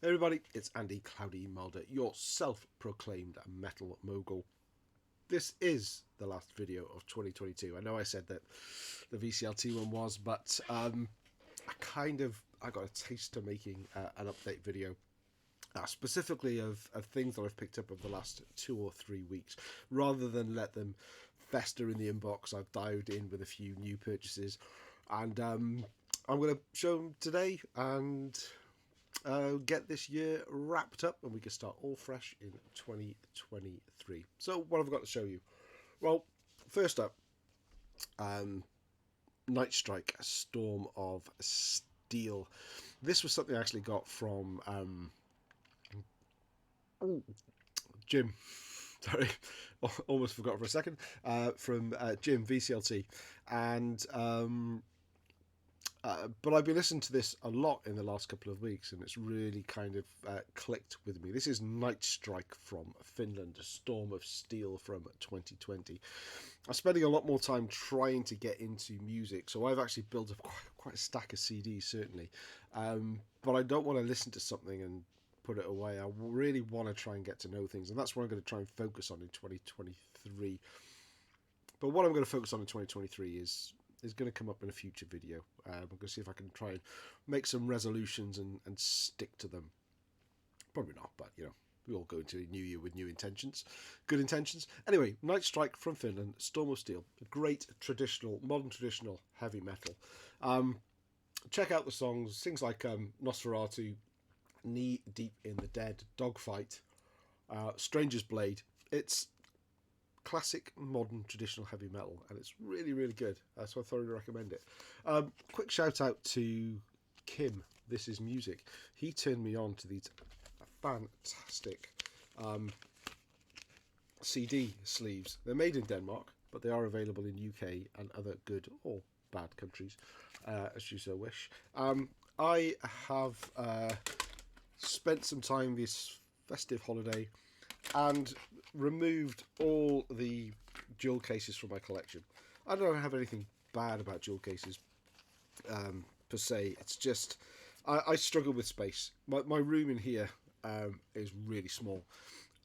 Hey everybody, it's Andy Cloudy Mulder, your self-proclaimed metal mogul. This is the last video of 2022. I know I said that the VCLT one was, but I got a taste to making an update video. Specifically of things that I've picked up over the last 2 or 3 weeks. Rather than let them fester in the inbox, I've dived in with a few new purchases. And I'm going to show them today and get this year wrapped up, and we can start all fresh in 2023. So what have I got to show you? Well, first up, Night Strike, Storm of Steel. This was something I actually got from Jim. Sorry, almost forgot for a second. From Jim VCLT, and but I've been listening to this a lot in the last couple of weeks, and it's really kind of clicked with me. This is Night Strike from Finland, Storm of Steel from 2020. I'm spending a lot more time trying to get into music, so I've actually built up quite a stack of CDs, certainly. But I don't want to listen to something and put it away. I really want to try and get to know things, and that's what I'm going to try and focus on in 2023. But what I'm going to focus on in 2023 is going to come up in a future video. I'm going to see if I can try and make some resolutions and stick to them. Probably not, but you know, we all go into a new year with new intentions, good intentions. Anyway, Night Strike from Finland, Storm of Steel, a great modern traditional heavy metal. Check out the songs, things like Nosferatu, Knee Deep in the Dead, Dogfight, Stranger's Blade. It's classic modern traditional heavy metal, and it's really good, so I thoroughly recommend it. Quick shout out to Kim, This Is Music. He turned me on to these fantastic CD sleeves. They're made in Denmark, but they are available in UK and other good or bad countries, as you so wish. I have spent some time this festive holiday and removed all the jewel cases from my collection. I don't have anything bad about jewel cases per se. It's just I struggle with space. My room in here is really small.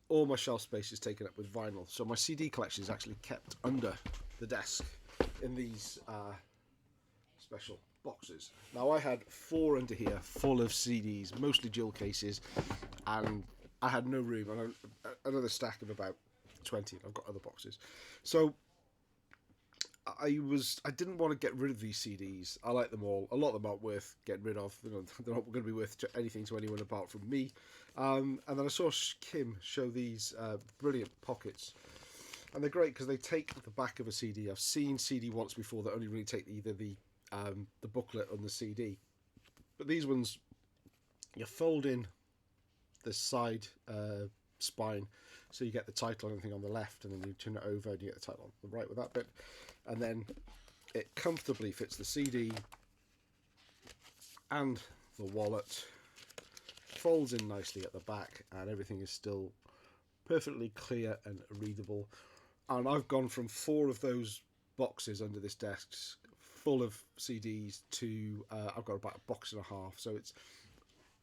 All my shelf space is taken up with vinyl, so my CD collection is actually kept under the desk in these special boxes. Now, I had 4 under here full of CDs, mostly jewel cases, and I had no room. And another stack of about 20. I've got other boxes, so I didn't want to get rid of these CDs. I like them all. A lot of them aren't worth getting rid of. You know, they're not going to be worth anything to anyone apart from me. And then I saw Kim show these brilliant pockets, and they're great because they take the back of a CD. I've seen CD once before that only really take either the booklet and the CD, but these ones, you fold in the side spine, so you get the title and everything on the left, and then you turn it over and you get the title on the right with that bit, and then it comfortably fits the CD and the wallet, folds in nicely at the back, and everything is still perfectly clear and readable. And I've gone from 4 of those boxes under this desk full of CDs to I've got about a box and a half, so it's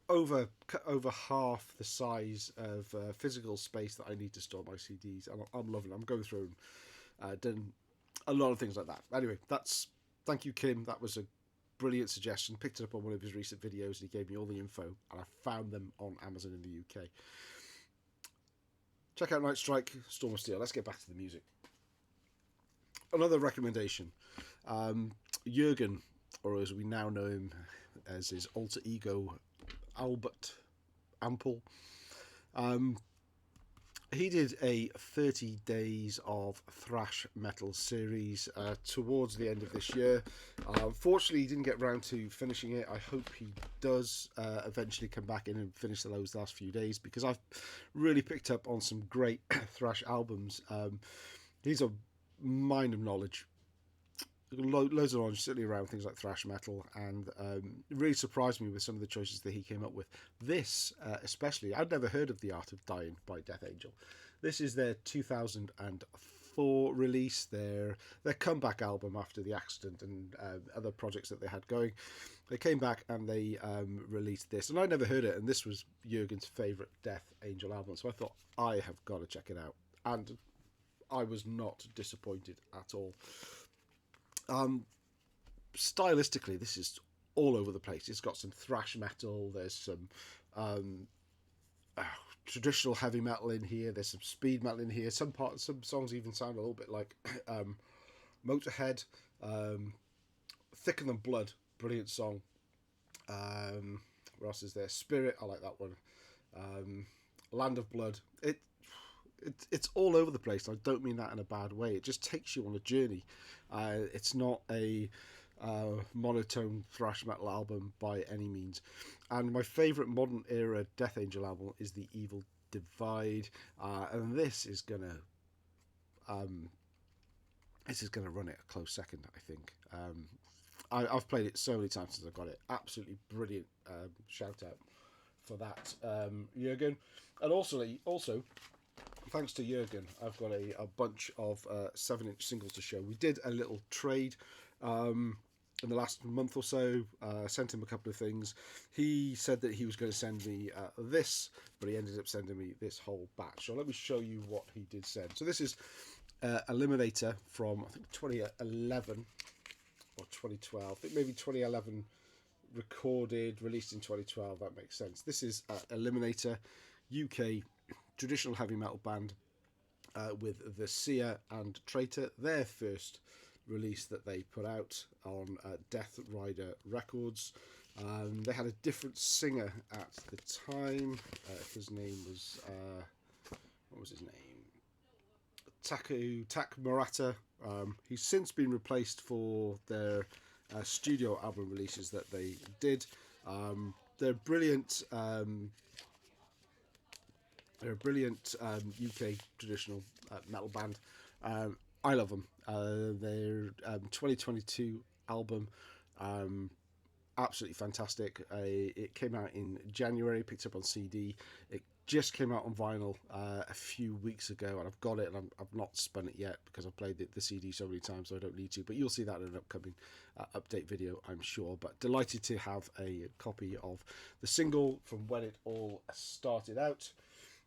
over half the size of physical space that I need to store my CDs, and I'm loving it. I'm going through and done a lot of things like that. Anyway, thank you, Kim. That was a brilliant suggestion. Picked it up on one of his recent videos, and he gave me all the info, and I found them on Amazon in the UK. Check out Night Strike, Storm of Steel. Let's get back to the music. Another recommendation, Jürgen, or as we now know him as his alter ego, Albert Ampel. He did a 30 days of thrash metal series towards the end of this year. Unfortunately, he didn't get round to finishing it. I hope he does eventually come back in and finish those last few days, because I've really picked up on some great thrash albums. He's a mine of knowledge. Loads of knowledge, certainly around things like thrash metal, and really surprised me with some of the choices that he came up with. This, especially, I'd never heard of The Art of Dying by Death Angel. This is their 2005 for release, their comeback album after the accident and other projects that they had going. They came back and they released this, and I never heard it, and this was Jürgen's favourite Death Angel album, so I thought, I have got to check it out, and I was not disappointed at all. Stylistically, this is all over the place. It's got some thrash metal, there's some traditional heavy metal in here, there's some speed metal in here, some songs even sound a little bit like Motorhead. Thicker Than Blood, brilliant song. What else is there? Spirit, I like that one. Land of Blood. It's all over the place. I don't mean that in a bad way. It just takes you on a journey. It's not a monotone thrash metal album by any means. And my favourite modern era Death Angel album is The Evil Divide, and this is gonna run it a close second, I think. I've played it so many times since I got it. Absolutely brilliant. Shout out for that, Jürgen. And also, thanks to Jürgen, I've got a bunch of 7-inch singles to show. We did a little trade in the last month or so. Sent him a couple of things. He said that he was going to send me this, but he ended up sending me this whole batch. So let me show you what he did send. So this is Eliminator from, I think, 2011 or 2012. I think maybe 2011 recorded, released in 2012. That makes sense. This is Eliminator, UK traditional heavy metal band with the Seer and Traitor, their first release that they put out on Death Rider Records. They had a different singer at the time. His name was what was his name? Tak Murata. He's since been replaced for their studio album releases that they did. They're brilliant. They're a brilliant UK traditional metal band. I love them. Their 2022 album, absolutely fantastic. It came out in January, picked up on CD. It just came out on vinyl a few weeks ago, and I've got it, and I've not spun it yet because I've played the CD so many times, so I don't need to. But you'll see that in an upcoming update video, I'm sure. But delighted to have a copy of the single from when it all started out.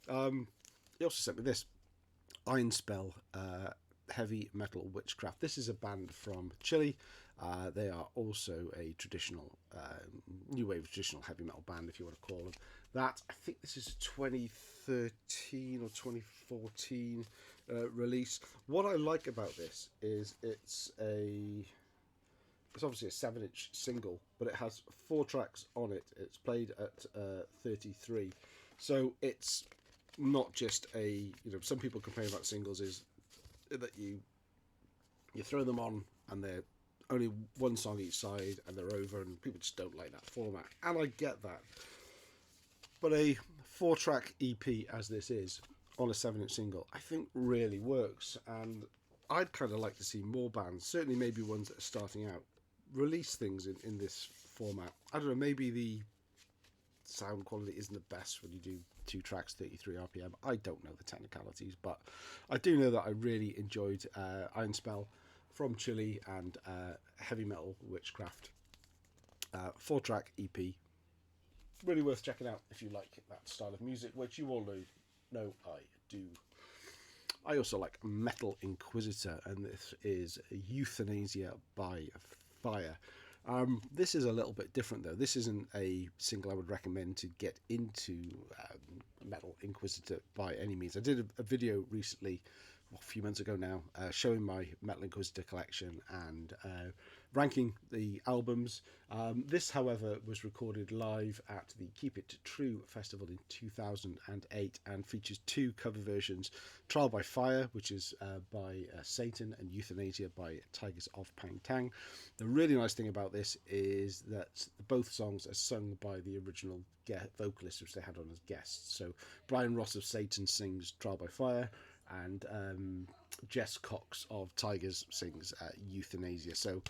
He also sent me this Iron Spell Heavy Metal Witchcraft. This is a band from Chile. They are also a traditional new wave traditional heavy metal band, if you want to call them that. I think this is a 2013 or 2014 release. What I like about this is it's obviously a 7-inch single, but it has 4 tracks on it. It's played at 33, so it's not just some people complain about singles is that you throw them on and they're only one song each side and they're over, and people just don't like that format, and I get that. But a 4-track EP as this is on a 7-inch single, I think really works, and I'd kind of like to see more bands, certainly maybe ones that are starting out, release things in this format. I don't know, maybe the sound quality isn't the best when you do 2 tracks, 33 RPM. I don't know the technicalities, but I do know that I really enjoyed Iron Spell from Chile and Heavy Metal Witchcraft. 4-track EP. Really worth checking out if you like that style of music, which you all know I do. I also like Metal Inquisitor, and this is Euthanasia by Fire. This is a little bit different though. This isn't a single I would recommend to get into Metal Inquisitor by any means. I did a video recently, a few months ago now, showing my Metal Inquisitor collection and ranking the albums. This, however, was recorded live at the Keep It True Festival in 2008 and features 2 cover versions: Trial by Fire, which is by Satan, and Euthanasia by Tigers of Pang Tang. The really nice thing about this is that both songs are sung by the original vocalists, which they had on as guests. So Brian Ross of Satan sings Trial by Fire, and Jess Cox of Tigers sings Euthanasia. So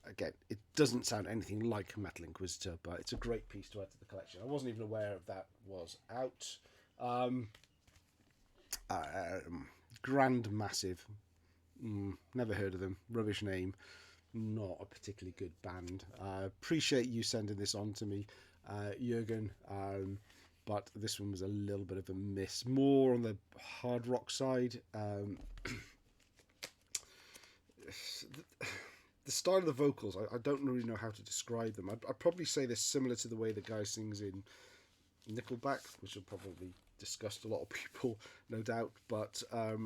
again, it doesn't sound anything like Metal Inquisitor, but it's a great piece to add to the collection. I wasn't even aware of that was out. Grand Massive. Never heard of them. Rubbish name. Not a particularly good band. Appreciate you sending this on to me, Jürgen. But this one was a little bit of a miss. More on the hard rock side. The style of the vocals, I don't really know how to describe them. I'd probably say they're similar to the way the guy sings in Nickelback, which will probably disgust a lot of people, no doubt. But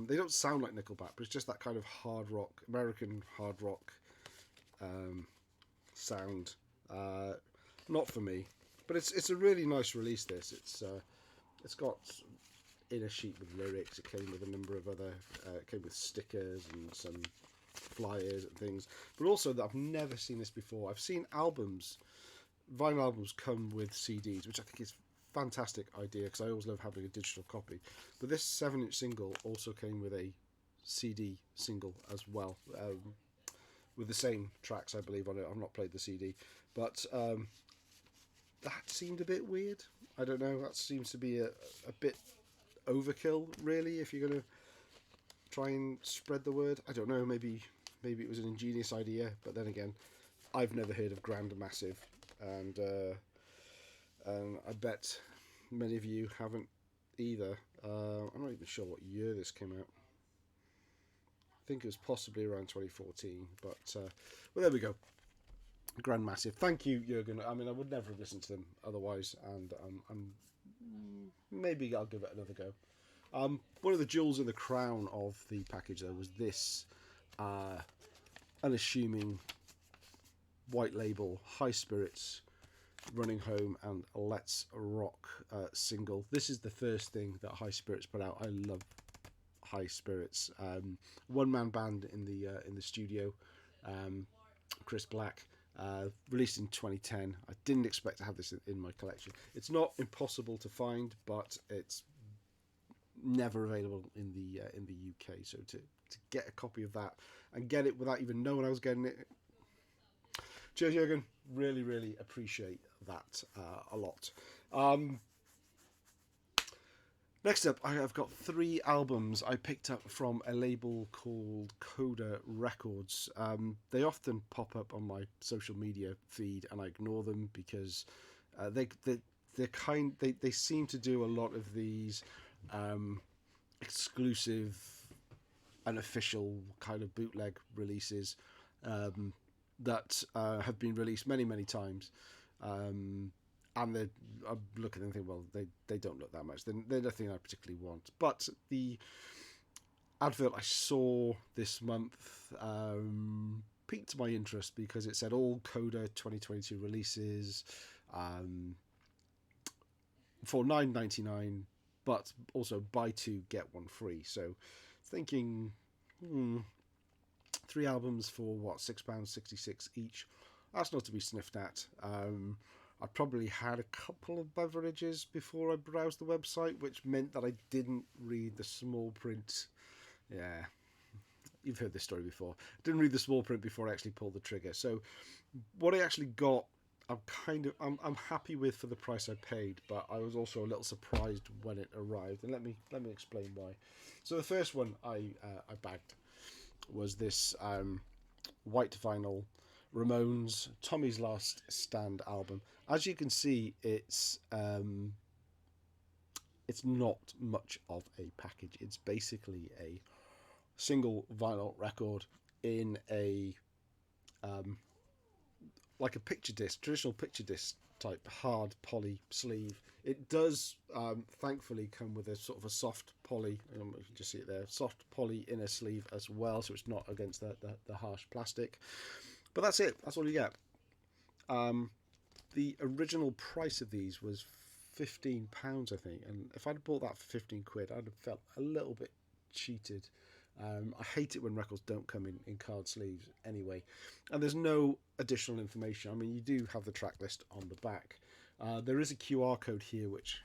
they don't sound like Nickelback, but it's just that kind of hard rock, American hard rock sound. Not for me, but it's a really nice release. This it's got inner sheet with lyrics. It came with a number of other. It came with stickers and some flyers and things. But also that I've never seen this before. I've seen albums, vinyl albums come with CDs, which I think is a fantastic idea because I always love having a digital copy. But this 7-inch single also came with a CD single as well. With the same tracks, I believe, on it. I've not played the CD, but that seemed a bit weird. I don't know. That seems to be a bit overkill, really. If you're gonna try and spread the word, I don't know. Maybe it was an ingenious idea, but then again, I've never heard of Grand Massive, and I bet many of you haven't either. I'm not even sure what year this came out. I think it was possibly around 2014, but well, there we go. Grand Massive. Thank you, Jürgen. I mean, I would never have listened to them otherwise, and maybe I'll give it another go. One of the jewels in the crown of the package, though, was this unassuming white label High Spirits Running Home and Let's Rock single. This is the first thing that High Spirits put out. I love High Spirits. One-man band in the studio. Chris Black. Released in 2010. I didn't expect to have this in my collection. It's not impossible to find, but it's never available in the UK. So to get a copy of that and get it without even knowing I was getting it. Cheers, Jürgen. Really, really appreciate that a lot. Next up, I have got 3 albums I picked up from a label called Coda Records. They often pop up on my social media feed, and I ignore them because they seem to do a lot of these exclusive, unofficial kind of bootleg releases that have been released many, many times. And I look at them and think, well, they don't look that much. They're nothing I particularly want. But the advert I saw this month piqued my interest because it said all Coda 2022 releases for $9.99, but also buy 2 get 1 free. So thinking 3 albums for what, £6.66 each. That's not to be sniffed at. I probably had a couple of beverages before I browsed the website, which meant that I didn't read the small print. Yeah, you've heard this story before. I didn't read the small print before I actually pulled the trigger. So what I actually got, I'm happy with for the price I paid, but I was also a little surprised when it arrived. And let me explain why. So the first one I bagged was this white vinyl Ramones Tommy's Last Stand album. As you can see, it's not much of a package. It's basically a single vinyl record in a like a picture disc, traditional picture disc type hard poly sleeve. It does thankfully come with a sort of a soft poly, you can just see it there, soft poly inner sleeve as well, so it's not against the harsh plastic. But that's it. That's all you get. The original price of these was £15, I think. And if I'd bought that for 15 quid, I'd have felt a little bit cheated. I hate it when records don't come in card sleeves anyway. And there's no additional information. I mean, you do have the track list on the back. There is a QR code here, which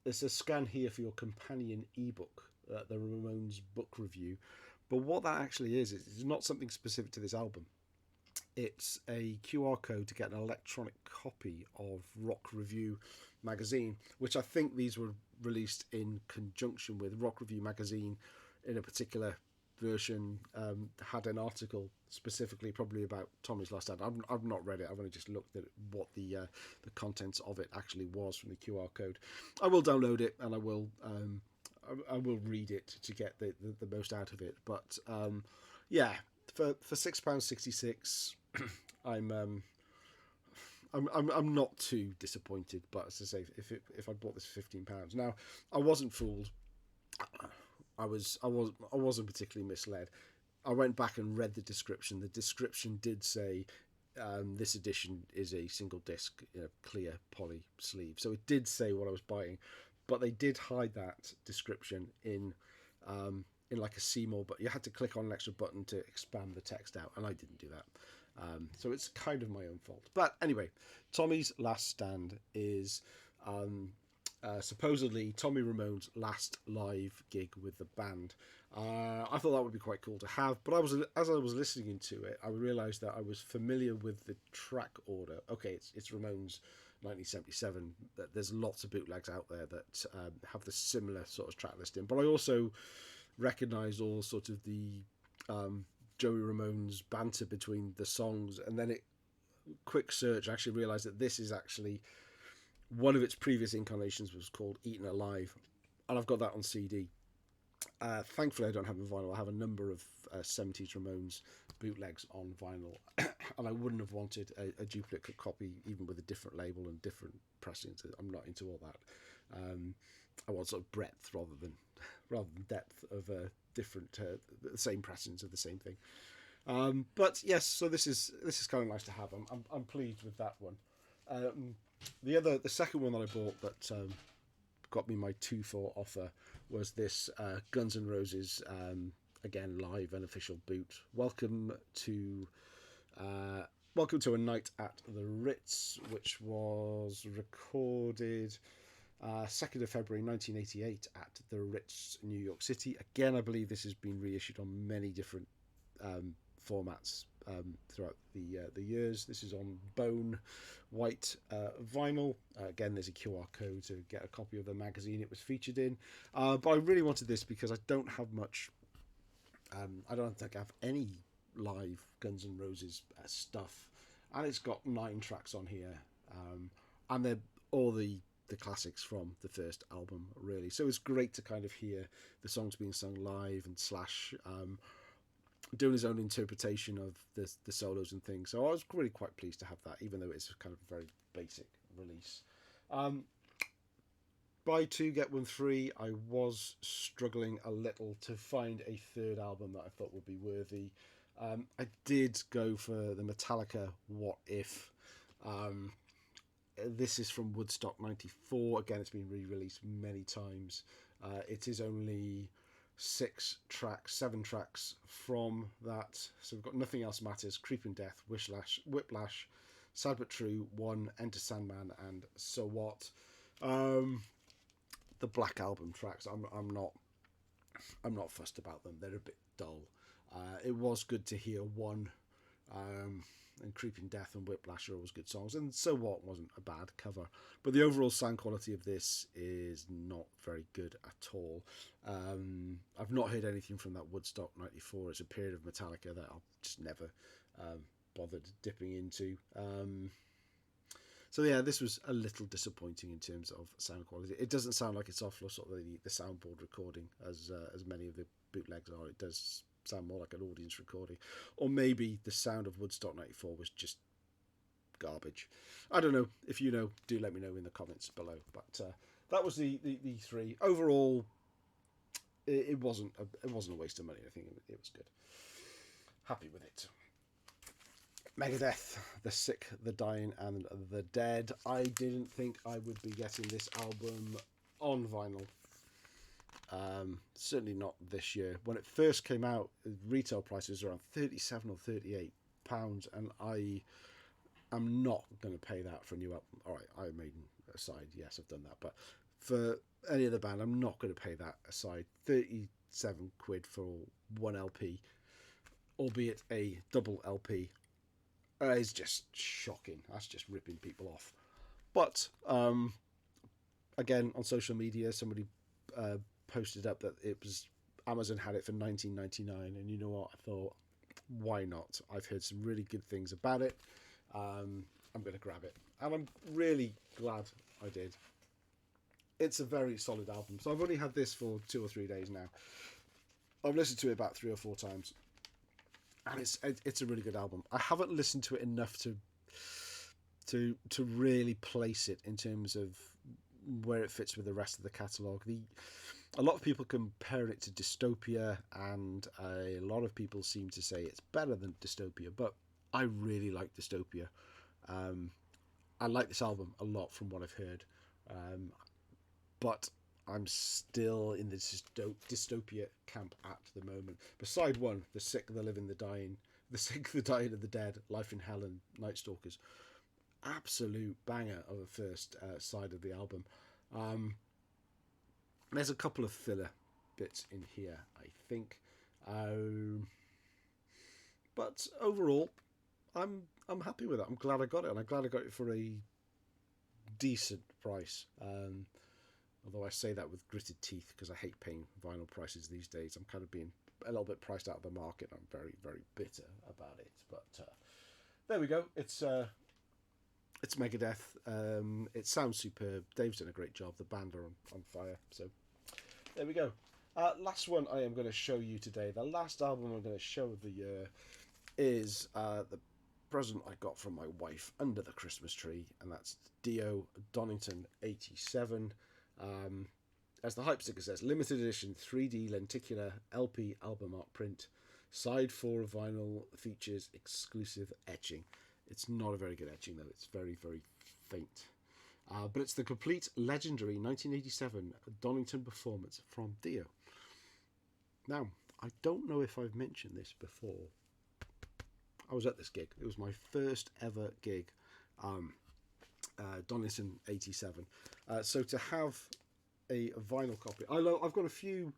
there's a scan here for your companion ebook, the Ramones book review. But what that actually is not something specific to this album. It's a QR code to get an electronic copy of Rock Review magazine, which I think these were released in conjunction with Rock Review magazine in a particular version had an article specifically probably about Tommy's Last Stand. I've not read it. I've only just looked at what the contents of it actually was from the QR code. I will download it and I will read it to get the most out of it. But yeah, for £6.66, I'm not too disappointed. But as I say, if I bought this for £15, now I wasn't fooled. I wasn't particularly misled. I went back and read the description. The description did say this edition is a single disc, clear poly sleeve. So it did say what I was buying, but they did hide that description in like a Seymour. But you had to click on an extra button to expand the text out, and I didn't do that. So it's kind of my own fault. But anyway, Tommy's Last Stand is supposedly Tommy Ramone's last live gig with the band. I thought that would be quite cool to have, but as I was listening to it, I realised that I was familiar with the track order. Okay, it's Ramones 1977. There's lots of bootlegs out there that have the similar sort of track listing, but I also recognised all sort of the Joey Ramone's banter between the songs, and then quick search actually realised that this is actually one of its previous incarnations was called Eaten Alive, and I've got that on CD. Thankfully, I don't have a vinyl. I have a number of 70s Ramones bootlegs on vinyl, and I wouldn't have wanted a duplicate copy, even with a different label and different pressings. I'm not into all that. I want sort of breadth rather than depth of different, the same pressings of the same thing. But yes, so this is kind of nice to have. I'm pleased with that one. The second one that I bought that got me my 2 for offer was this Guns N' Roses again live unofficial boot. Welcome to a Night at the Ritz, which was recorded 2nd of February 1988 at the Ritz, New York City. Again, I believe this has been reissued on many different formats throughout the years. This is on bone white vinyl. Again, there's a QR code to get a copy of the magazine it was featured in. But I really wanted this because I don't have much. I don't think I have any live Guns N' Roses stuff, and it's got 9 tracks on here, and they're all the classics from the first album, really. So it's great to kind of hear the songs being sung live and Slash doing his own interpretation of the solos and things. So I was really quite pleased to have that, even though it's kind of a very basic release. Buy 2 get 1 free. I was struggling a little to find a third album that I thought would be worthy. I did go for the Metallica What If. This is from Woodstock 94. Again, it's been re-released many times. It is only 7 tracks from that. So we've got Nothing Else Matters, Creeping Death, Whiplash, Sad But True, One, Enter Sandman, and So What. The Black Album tracks, I'm not fussed about them. They're a bit dull. It was good to hear One, and Creeping Death and Whiplash are always good songs, and So What wasn't a bad cover, but the overall sound quality of this is not very good at all. I've not heard anything from that Woodstock 94. It's a period of Metallica that I'll just never bothered dipping into. So yeah, this was a little disappointing in terms of sound quality. It doesn't sound like it's off sort of the soundboard recording as many of the bootlegs are. It does sound more like an audience recording, or maybe the sound of Woodstock 94 was just garbage. I don't know. If you know, do let me know in the comments below. But that was the 3 overall. It wasn't a waste of money. I think it was good. Happy with it. Megadeth, The Sick, The Dying, and The Dead. I didn't think I would be getting this album on vinyl. Certainly not this year. When it first came out, retail prices were around £37 or £38, and I am not going to pay that for a new album. All right, I made aside, yes, I've done that, but for any other band, I'm not going to pay that aside. £37 for one LP, albeit a double LP, is just shocking. That's just ripping people off. But again, on social media, somebody posted up that it was Amazon had it for $19.99, and you know what? I thought, why not? I've heard some really good things about it. I'm going to grab it, and I'm really glad I did. It's a very solid album. So I've only had this for 2 or 3 days now. I've listened to it about 3 or 4 times, and it's a really good album. I haven't listened to it enough to really place it in terms of where it fits with the rest of the catalogue. A lot of people compare it to Dystopia, and a lot of people seem to say it's better than Dystopia, but I really like Dystopia. I like this album a lot from what I've heard, but I'm still in the Dystopia camp at the moment. But side 1, The Sick, the Living, the Dying, The Sick, the Dying, and the Dead, Life in Hell, and Night Stalkers. Absolute banger of a first side of the album. There's a couple of filler bits in here, I think, but overall, I'm happy with it. I'm glad I got it, and I'm glad I got it for a decent price. Although I say that with gritted teeth because I hate paying vinyl prices these days. I'm kind of being a little bit priced out of the market. I'm very, very bitter about it. But there we go. It's Megadeth. It sounds superb. Dave's done a great job. The band are on fire. So there we go. Last one I am going to show you today. The last album I'm going to show of the year is the present I got from my wife under the Christmas tree, and that's Dio Donington 87. As the hype sticker says, limited edition 3D lenticular LP album art print. Side 4 of vinyl features exclusive etching. It's not a very good etching though. It's very, very faint. But it's the complete legendary 1987 Donington performance from Dio. Now, I don't know if I've mentioned this before. I was at this gig. It was my first ever gig. Donington 87. So to have a vinyl copy, I've got a few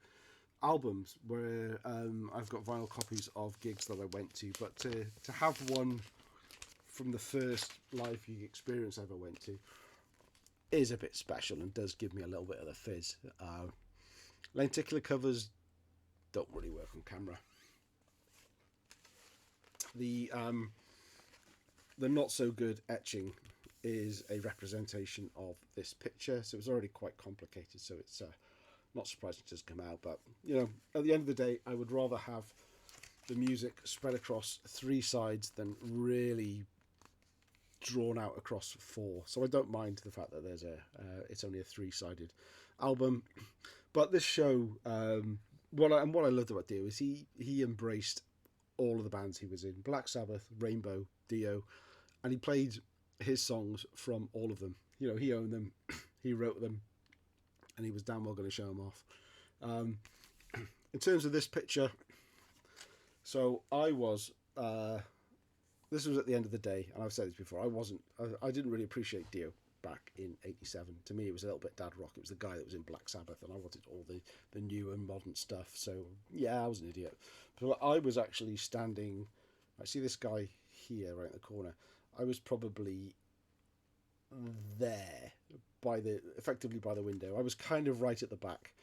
albums where I've got vinyl copies of gigs that I went to, but to have one from the first live gig experience I ever went to is a bit special and does give me a little bit of the fizz. Lenticular covers don't really work on camera. The not so good etching is a representation of this picture, so it's already quite complicated, so it's not surprising it doesn't come out. But you know, at the end of the day, I would rather have the music spread across 3 sides than really drawn out across 4. So I don't mind the fact that there's it's only a 3-sided album. But this show, what I loved about Dio is he embraced all of the bands he was in: Black Sabbath, Rainbow, Dio, and he played his songs from all of them. You know, he owned them, he wrote them, and he was damn well going to show them off. In terms of this picture, so I was this was at the end of the day, and I've said this before, I didn't really appreciate Dio back in 87. To me, it was a little bit dad rock. It was the guy that was in Black Sabbath, and I wanted all the new and modern stuff. So yeah, I was an idiot. But I was actually standing, I see this guy here right in the corner. I was probably there effectively by the window. I was kind of right at the back.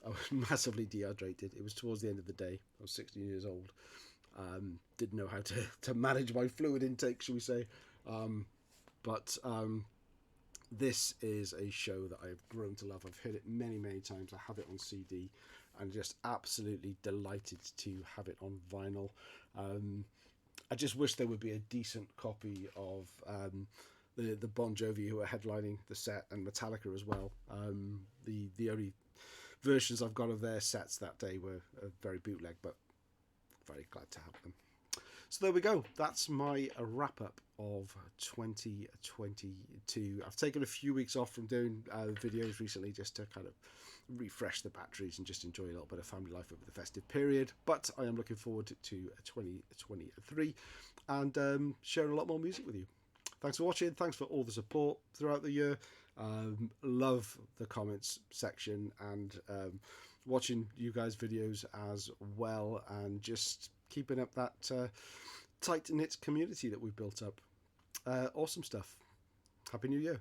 I was massively dehydrated. It was towards the end of the day. I was 16 years old. Didn't know how to manage my fluid intake, shall we say. But this is a show that I've grown to love. I've heard it many, many times. I have it on CD, and just absolutely delighted to have it on vinyl. I just wish there would be a decent copy of the Bon Jovi who are headlining the set, and Metallica as well. The only versions I've got of their sets that day were very bootleg, but very glad to have them. So there we go. That's my wrap up of 2022. I've taken a few weeks off from doing videos recently just to kind of refresh the batteries and just enjoy a little bit of family life over the festive period. But I am looking forward to 2023 and sharing a lot more music with you. Thanks for watching. Thanks for all the support throughout the year. Love the comments section and watching you guys' videos as well, and just keeping up that tight-knit community that we've built up. Awesome stuff. Happy New Year.